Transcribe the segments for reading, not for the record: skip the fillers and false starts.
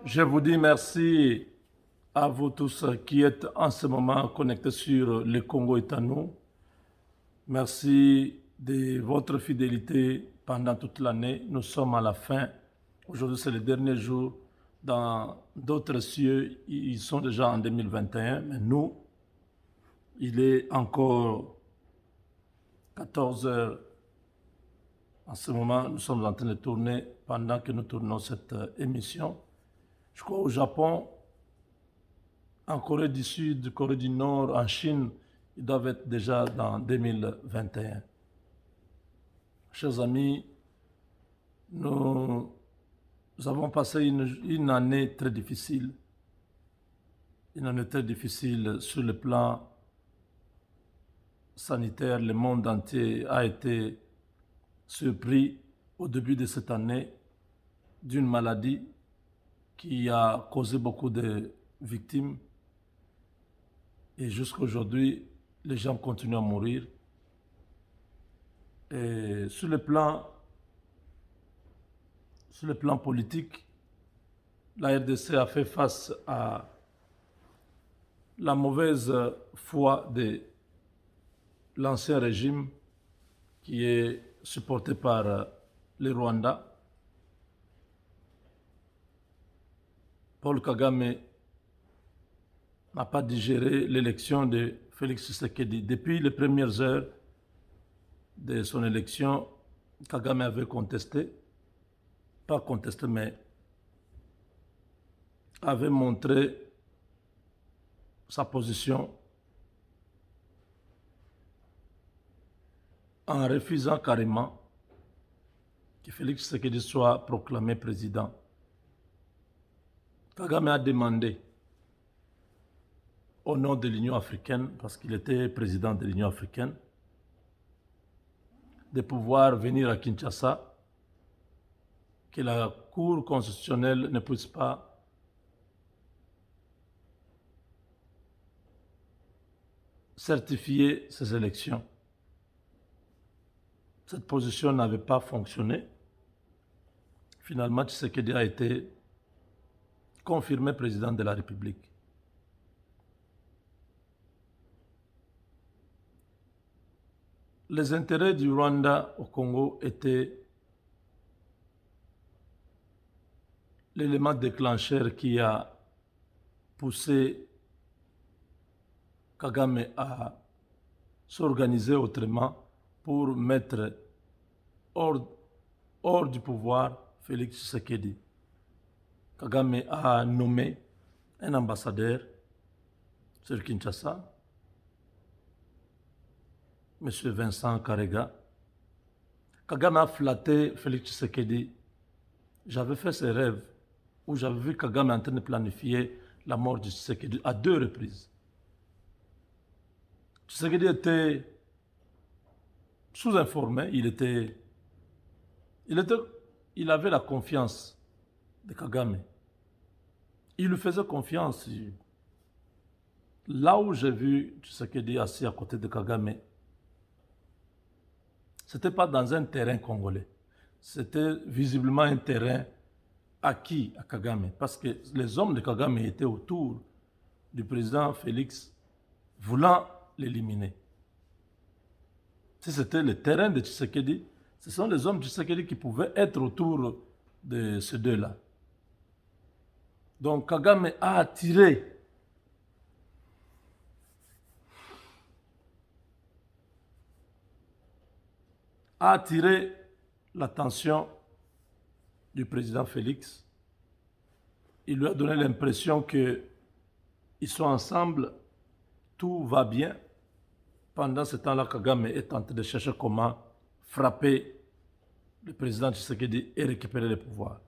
Je vous dis merci à vous tous qui êtes en ce moment connectés sur le Congo est à nous. Merci de votre fidélité pendant toute l'année. Nous sommes à la fin. Aujourd'hui, c'est le dernier jour. Dans d'autres cieux, ils sont déjà en 2021, mais nous, il est encore 14 heures. En ce moment, nous sommes en train de tourner pendant que nous tournons cette émission. Je crois au Japon, en Corée du Sud, Corée du Nord, en Chine, ils doivent être déjà dans 2021. Chers amis, nous avons passé une année très difficile. Une année très difficile sur le plan sanitaire. Le monde entier a été surpris au début de cette année d'une maladie qui a causé beaucoup de victimes. Et jusqu'à aujourd'hui, les gens continuent à mourir. Et sur le plan politique, la RDC a fait face à la mauvaise foi de l'ancien régime qui est supporté par le Rwanda. Paul Kagame n'a pas digéré l'élection de Félix Tshisekedi. Depuis les premières heures de son élection, Kagame avait contesté, pas contesté, mais avait montré sa position en refusant carrément que Félix Tshisekedi soit proclamé président. Kagame a demandé au nom de l'Union africaine, parce qu'il était président de l'Union africaine, de pouvoir venir à Kinshasa, que la Cour constitutionnelle ne puisse pas certifier ces élections. Cette position n'avait pas fonctionné. Finalement, Tshisekedi a été confirmé président de la République. Les intérêts du Rwanda au Congo étaient l'élément déclencheur qui a poussé Kagame à s'organiser autrement pour mettre hors du pouvoir Félix Tshisekedi. Kagame a nommé un ambassadeur sur Kinshasa, M. Vincent Karega. Kagame a flatté Félix Tshisekedi. J'avais fait ce rêve où j'avais vu Kagame en train de planifier la mort de Tshisekedi à 2 reprises. Tshisekedi était sous-informé, il avait la confiance de Kagame. Il lui faisait confiance. Là où j'ai vu Tshisekedi assis à côté de Kagame, ce n'était pas dans un terrain congolais. C'était visiblement un terrain acquis à Kagame. Parce que les hommes de Kagame étaient autour du président Félix voulant l'éliminer. Si c'était le terrain de Tshisekedi, ce sont les hommes de Tshisekedi qui pouvaient être autour de ces deux-là. Donc Kagame a attiré l'attention du président Félix. Il lui a donné l'impression qu'ils sont ensemble, tout va bien. Pendant ce temps-là, Kagame est en train de chercher comment frapper le président Tshisekedi et récupérer le pouvoir.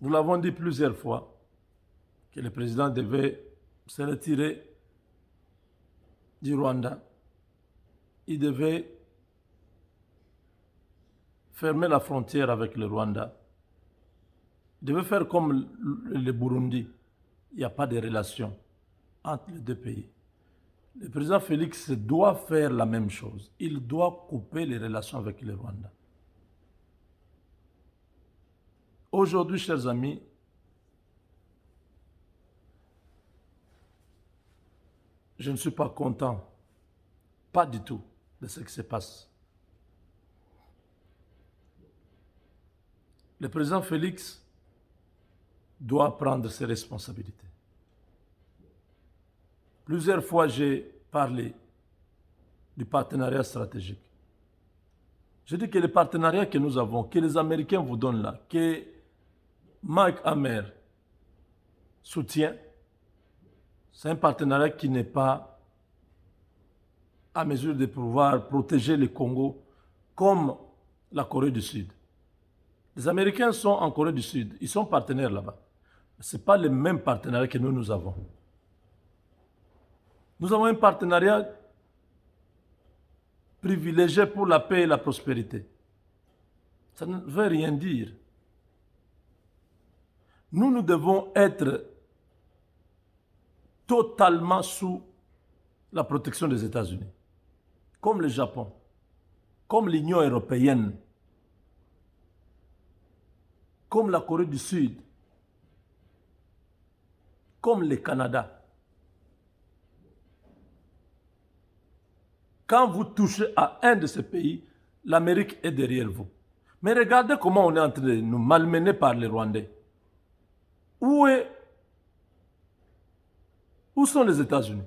Nous l'avons dit plusieurs fois que le président devait se retirer du Rwanda. Il devait fermer la frontière avec le Rwanda. Il devait faire comme le Burundi. Il n'y a pas de relation entre les deux pays. Le président Félix doit faire la même chose. Il doit couper les relations avec le Rwanda. Aujourd'hui, chers amis, je ne suis pas content, pas du tout, de ce qui se passe. Le président Félix doit prendre ses responsabilités. Plusieurs fois, j'ai parlé du partenariat stratégique. Je dis que le partenariat que nous avons, que les Américains vous donnent là, que Mike Hammer soutient, c'est un partenariat qui n'est pas à mesure de pouvoir protéger le Congo comme la Corée du Sud. Les Américains sont en Corée du Sud, ils sont partenaires là-bas. Ce n'est pas le même partenariat que nous avons. Nous avons un partenariat privilégié pour la paix et la prospérité. Ça ne veut rien dire. Nous devons être totalement sous la protection des États-Unis, comme le Japon, comme l'Union européenne, comme la Corée du Sud, comme le Canada. Quand vous touchez à un de ces pays, l'Amérique est derrière vous. Mais regardez comment on est en train de nous malmener par les Rwandais. Où sont les États-Unis?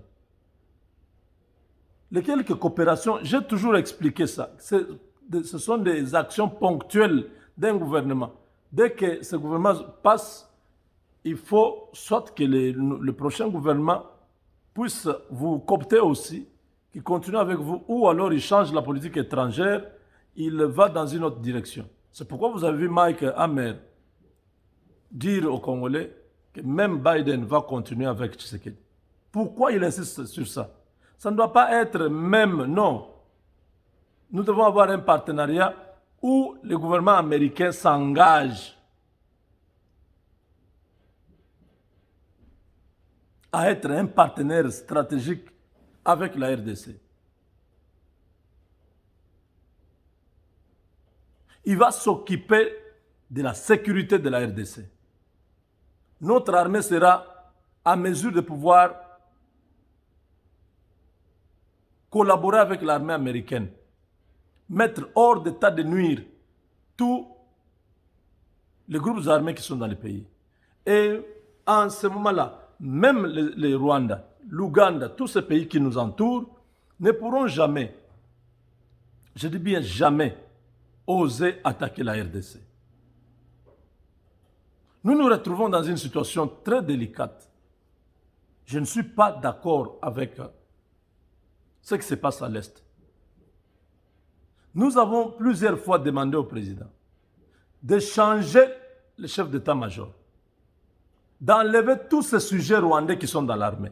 Les quelques coopérations, j'ai toujours expliqué ça. Ce sont des actions ponctuelles d'un gouvernement. Dès que ce gouvernement passe, il faut soit que le prochain gouvernement puisse vous coopter aussi, qu'il continue avec vous, ou alors il change la politique étrangère, il va dans une autre direction. C'est pourquoi vous avez vu Mike Hammer dire aux Congolais que même Biden va continuer avec Tshisekedi. Pourquoi il insiste sur ça? Ça ne doit pas être même, non. Nous devons avoir un partenariat où le gouvernement américain s'engage à être un partenaire stratégique avec la RDC. Il va s'occuper de la sécurité de la RDC. Notre armée sera à mesure de pouvoir collaborer avec l'armée américaine, mettre hors d'état de nuire tous les groupes armés qui sont dans le pays. Et en ce moment-là, même les Rwandais, l'Ouganda, tous ces pays qui nous entourent, ne pourront jamais, je dis bien jamais, oser attaquer la RDC. Nous nous retrouvons dans une situation très délicate. Je ne suis pas d'accord avec ce qui se passe à l'Est. Nous avons plusieurs fois demandé au président de changer le chef d'état-major, d'enlever tous ces sujets rwandais qui sont dans l'armée,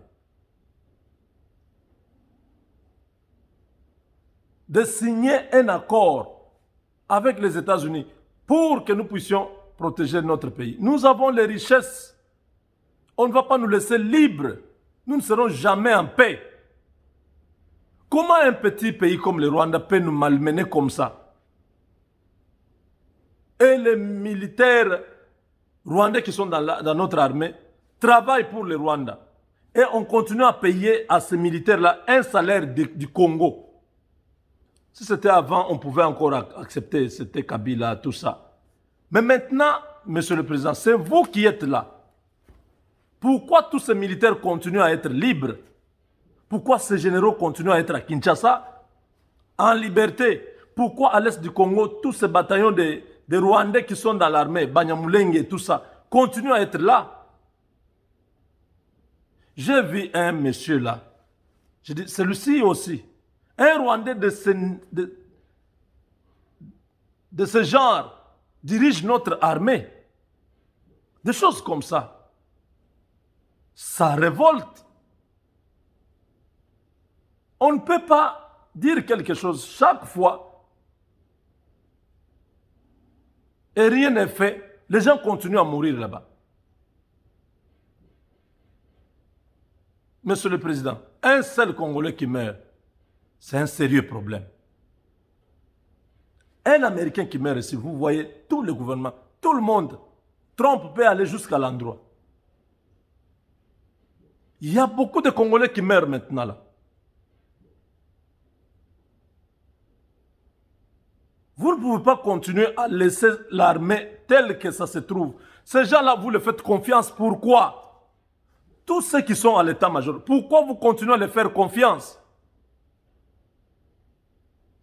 de signer un accord avec les États-Unis pour que nous puissions protéger notre pays. Nous avons les richesses. On ne va pas nous laisser libres. Nous ne serons jamais en paix. Comment un petit pays comme le Rwanda peut nous malmener comme ça? Et les militaires rwandais qui sont dans notre armée travaillent pour le Rwanda. Et on continue à payer à ces militaires-là un salaire du Congo. Si c'était avant, on pouvait encore accepter, c'était Kabila, tout ça. Mais maintenant, Monsieur le Président, c'est vous qui êtes là. Pourquoi tous ces militaires continuent à être libres? Pourquoi ces généraux continuent à être à Kinshasa en liberté? Pourquoi à l'est du Congo, tous ces bataillons de Rwandais qui sont dans l'armée, Banyamulenge et tout ça, continuent à être là? J'ai vu un monsieur là, je dis, celui-ci aussi, un Rwandais de ce genre dirige notre armée. Des choses comme ça. Ça révolte. On ne peut pas dire quelque chose chaque fois et rien n'est fait. Les gens continuent à mourir là-bas. Monsieur le Président, un seul Congolais qui meurt, c'est un sérieux problème. Un Américain qui meurt ici, vous voyez, tout le gouvernement, tout le monde Trump peut aller jusqu'à l'endroit. Il y a beaucoup de Congolais qui meurent maintenant là. Vous ne pouvez pas continuer à laisser l'armée telle que ça se trouve. Ces gens-là, vous les faites confiance. Pourquoi? Tous ceux qui sont à l'état-major, pourquoi vous continuez à les faire confiance?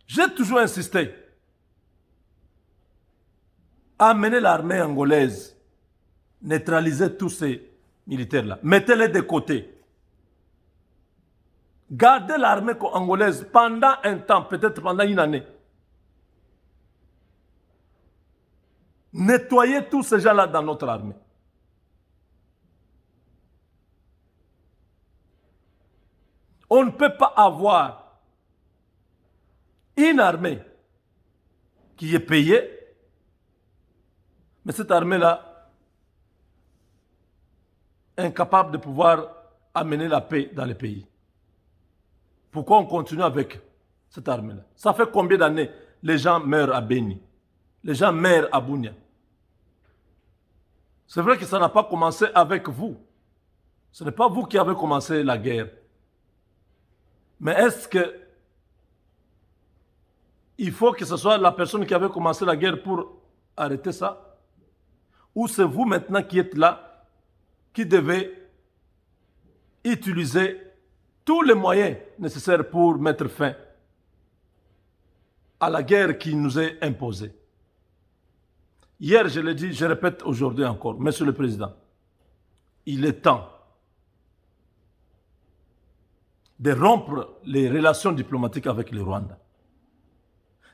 J'ai toujours insisté. Amenez l'armée angolaise. Neutralisez tous ces militaires-là. Mettez-les de côté. Gardez l'armée angolaise pendant un temps, peut-être pendant une année. Nettoyez tous ces gens-là dans notre armée. On ne peut pas avoir une armée qui est payée, mais cette armée-là, incapable de pouvoir amener la paix dans les pays. Pourquoi on continue avec cette armée-là? Ça fait combien d'années les gens meurent à Beni? Les gens meurent à Bunia. C'est vrai que ça n'a pas commencé avec vous. Ce n'est pas vous qui avez commencé la guerre. Mais est-ce que il faut que ce soit la personne qui avait commencé la guerre pour arrêter ça? Ou c'est vous maintenant qui êtes là, qui devez utiliser tous les moyens nécessaires pour mettre fin à la guerre qui nous est imposée? Hier, je l'ai dit, je répète aujourd'hui encore, Monsieur le Président, il est temps de rompre les relations diplomatiques avec le Rwanda,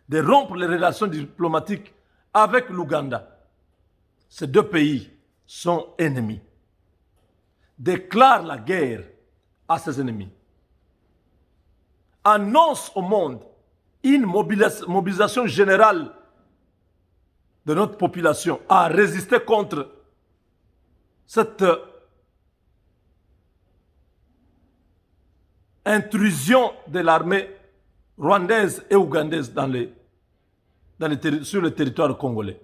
de rompre les relations diplomatiques avec l'Ouganda. Ces deux pays sont ennemis. Déclare la guerre à ses ennemis. Annonce au monde une mobilisation générale de notre population à résister contre cette intrusion de l'armée rwandaise et ougandaise sur le territoire congolais.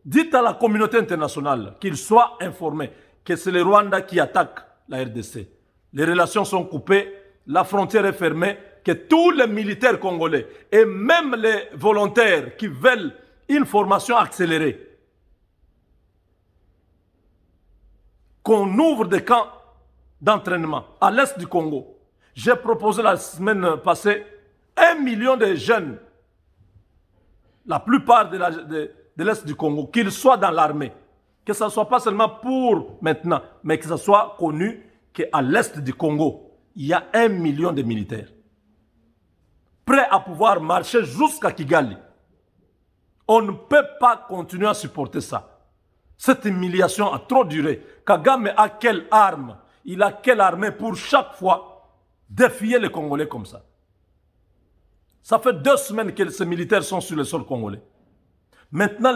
Dites à la communauté internationale qu'ils soient informés que c'est le Rwanda qui attaque la RDC. Les relations sont coupées, la frontière est fermée, que tous les militaires congolais et même les volontaires qui veulent une formation accélérée, qu'on ouvre des camps d'entraînement à l'est du Congo. J'ai proposé la semaine passée 1 million de jeunes, la plupart de l'est du Congo, qu'ils soient dans l'armée. Que ce ne soit pas seulement pour maintenant, mais que ce soit connu qu'à l'est du Congo, il y a 1 million de militaires prêts à pouvoir marcher jusqu'à Kigali. On ne peut pas continuer à supporter ça. Cette humiliation a trop duré. Kagame a quelle arme? Il a quelle armée pour chaque fois défier les Congolais comme ça? Ça fait 2 semaines que ces militaires sont sur le sol congolais. Maintenant,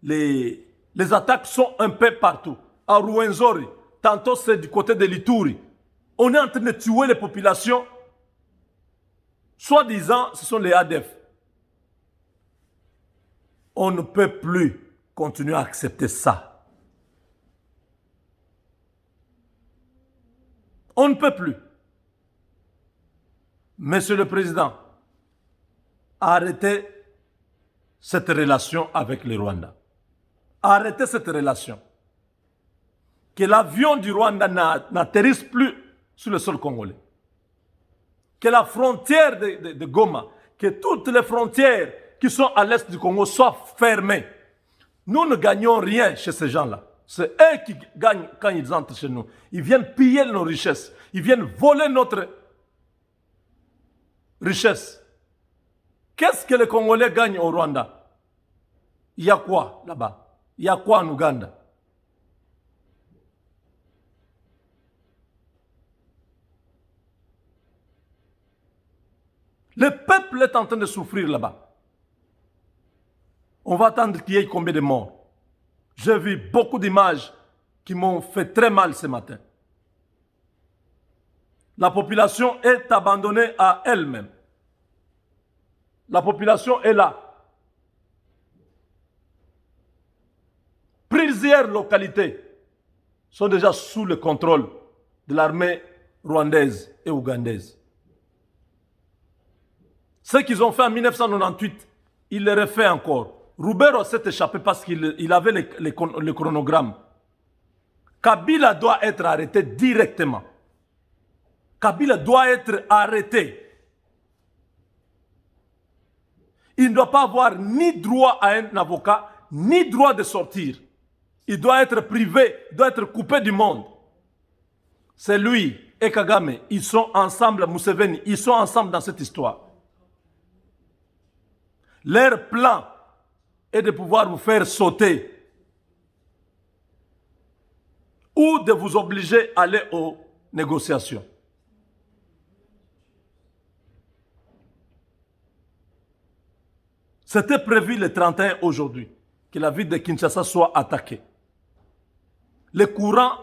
les attaques sont un peu partout. À Rwenzori, tantôt c'est du côté de l'Ituri. On est en train de tuer les populations. Soi-disant, ce sont les ADF. On ne peut plus continuer à accepter ça. On ne peut plus. Monsieur le Président, arrêtez cette relation avec le Rwanda. Arrêtez cette relation. Que l'avion du Rwanda n'atterrisse plus sur le sol congolais. Que la frontière de Goma, que toutes les frontières qui sont à l'est du Congo soient fermées. Nous ne gagnons rien chez ces gens-là. C'est eux qui gagnent quand ils entrent chez nous. Ils viennent piller nos richesses. Ils viennent voler notre richesse. Qu'est-ce que les Congolais gagnent au Rwanda? Il y a quoi là-bas? Il y a quoi en Ouganda? Le peuple est en train de souffrir là-bas. On va attendre qu'il y ait combien de morts? J'ai vu beaucoup d'images qui m'ont fait très mal ce matin. La population est abandonnée à elle-même. La population est là. plusieurs localités sont déjà sous le contrôle de l'armée rwandaise et ougandaise. Ce qu'ils ont fait en 1998, ils le refait encore. Roubero s'est échappé parce qu'il avait le chronogramme. Kabila doit être arrêté directement. Kabila doit être arrêté. Il ne doit pas avoir ni droit à un avocat, ni droit de sortir. Il doit être privé, il doit être coupé du monde. C'est lui et Kagame, ils sont ensemble, Museveni, ils sont ensemble dans cette histoire. Leur plan est de pouvoir vous faire sauter ou de vous obliger à aller aux négociations. C'était prévu le 31 aujourd'hui que la ville de Kinshasa soit attaquée. Le courant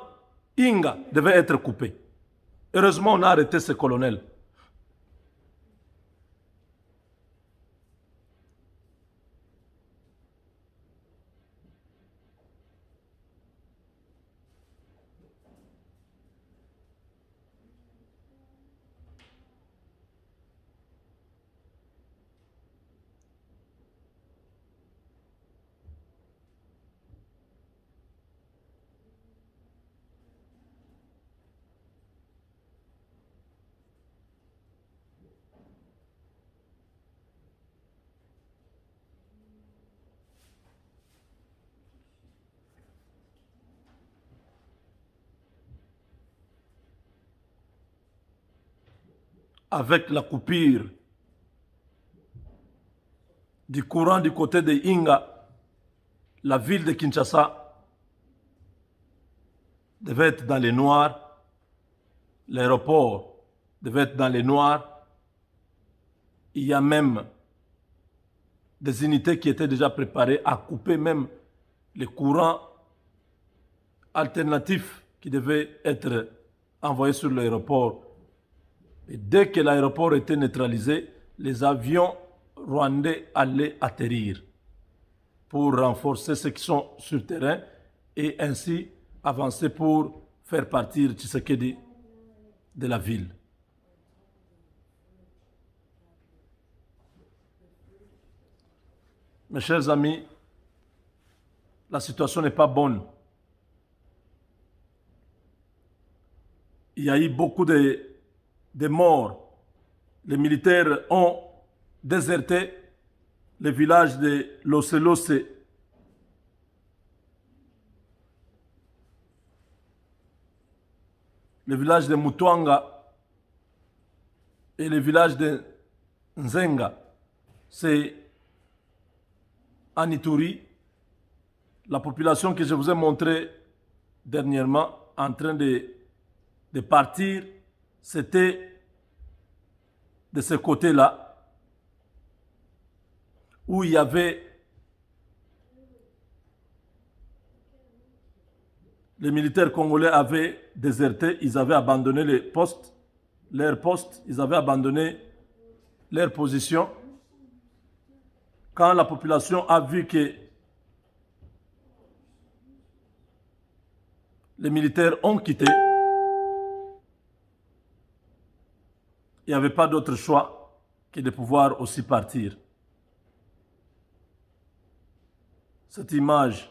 Inga devait être coupé. Heureusement, on a arrêté ce colonel. Avec la coupure du courant du côté de Inga, la ville de Kinshasa devait être dans les noirs, l'aéroport devait être dans les noirs. Il y a même des unités qui étaient déjà préparées à couper même les courants alternatifs qui devaient être envoyés sur l'aéroport. Et dès que l'aéroport était neutralisé, les avions rwandais allaient atterrir pour renforcer ceux qui sont sur le terrain et ainsi avancer pour faire partir Tshisekedi de la ville. Mes chers amis, la situation n'est pas bonne. Il y a eu beaucoup de morts. Les militaires ont déserté le village de Loselose. Le village de Mutwanga et le village de Nzenga. C'est en Ituri, la population que je vous ai montrée dernièrement en train de partir, c'était de ce côté-là où il y avait les militaires congolais avaient déserté, ils avaient abandonné les postes, leurs postes, ils avaient abandonné leur position. Quand la population a vu que les militaires ont quitté, il n'y avait pas d'autre choix que de pouvoir aussi partir. Cette image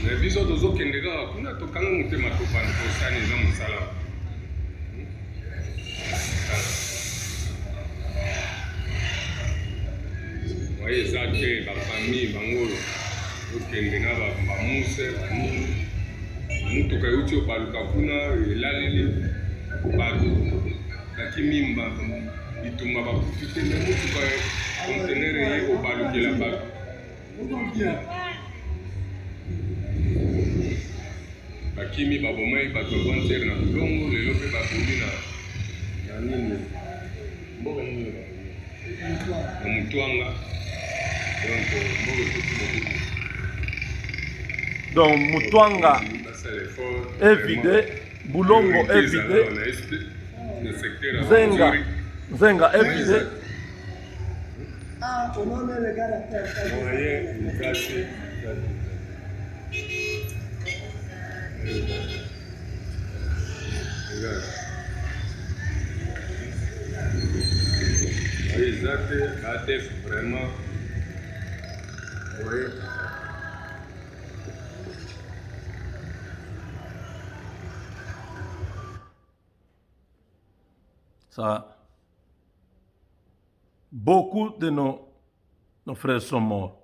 mais biso tozokende kaka kuna tokanga motema topana tosani eza mosala waye eza te bafamille bango okende na bamuse banini motuka euti obaluka kuna elaleli bato bakimimba bitumba bakufi te me motuka contenere ye obalukela bato bakimi babomai bato ya bantere na bulongo lelo mpe babomi na nini Mutwanga. Donc Mutwanga est vidé, Boulongo est vidé, Zenga est vidé. Vraiment. Oui. Ça, beaucoup de nos frères sont morts.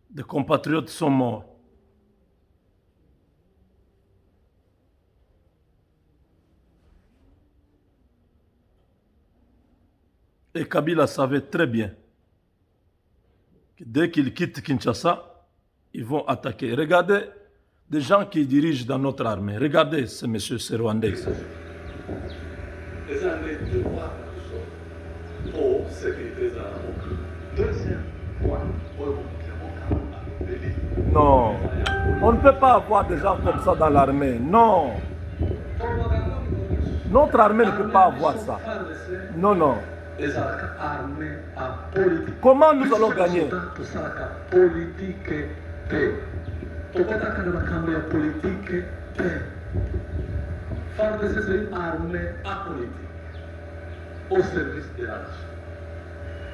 Des compatriotes sont morts. Et Kabila savait très bien que dès qu'ils quittent Kinshasa, ils vont attaquer. Regardez des gens qui dirigent dans notre armée. Regardez ce monsieur, ce Rwandais. Non, on ne peut pas avoir des gens comme ça dans l'armée. Non. Notre armée ne peut pas avoir ça. Non, non. Comment nous allons gagner? Au service de la nation.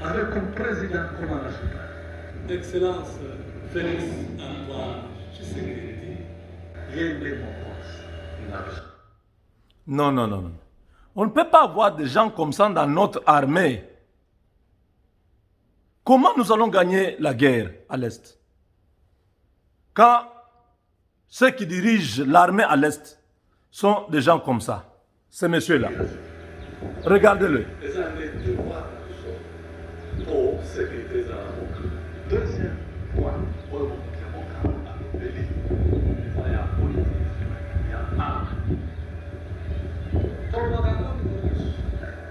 Avec comme président commandant suprême. Excellence Félix Antoine Tshisekedi. Non, non, non, non. On ne peut pas avoir des gens comme ça dans notre armée. Comment nous allons gagner la guerre à l'Est? Quand ceux qui dirigent l'armée à l'Est sont des gens comme ça, ces messieurs-là. Regardez-le. Deuxième point,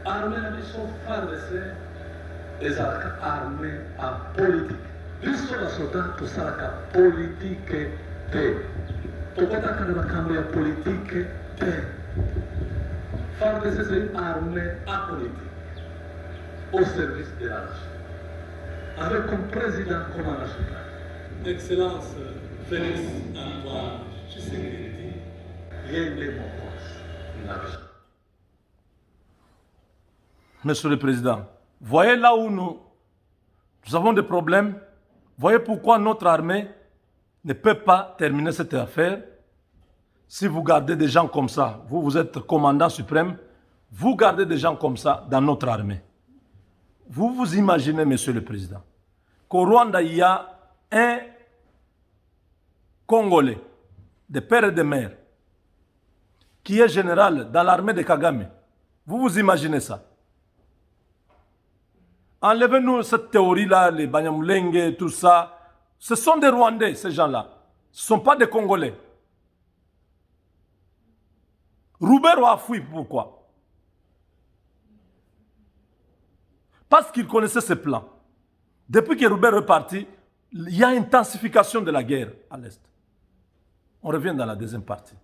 armée la mission FARDC ezalaka armée à politique. Biso basoda tosalaka politique te. Tokotaka na makambo ya politique te. FARDC c'est une armée apolitique au service de la nation. Avec comme président commandant suprême. Excellence Félix Antoine Tshisekedi. Yende Mokonzi. Monsieur le Président, voyez là où nous avons des problèmes. Voyez pourquoi notre armée ne peut pas terminer cette affaire. Si vous gardez des gens comme ça, vous êtes commandant suprême, vous gardez des gens comme ça dans notre armée. Vous vous imaginez, Monsieur le Président, qu'au Rwanda, il y a un Congolais, de père et de mère, qui est général dans l'armée de Kagame. Vous vous imaginez ça? Enlevez-nous cette théorie-là, les Banyamulenge, tout ça. Ce sont des Rwandais, ces gens-là. Ce ne sont pas des Congolais. Roubero a fui, pourquoi? Parce qu'il connaissait ses plans. Depuis que Roubero est parti, il y a une intensification de la guerre à l'Est. On revient dans la deuxième partie.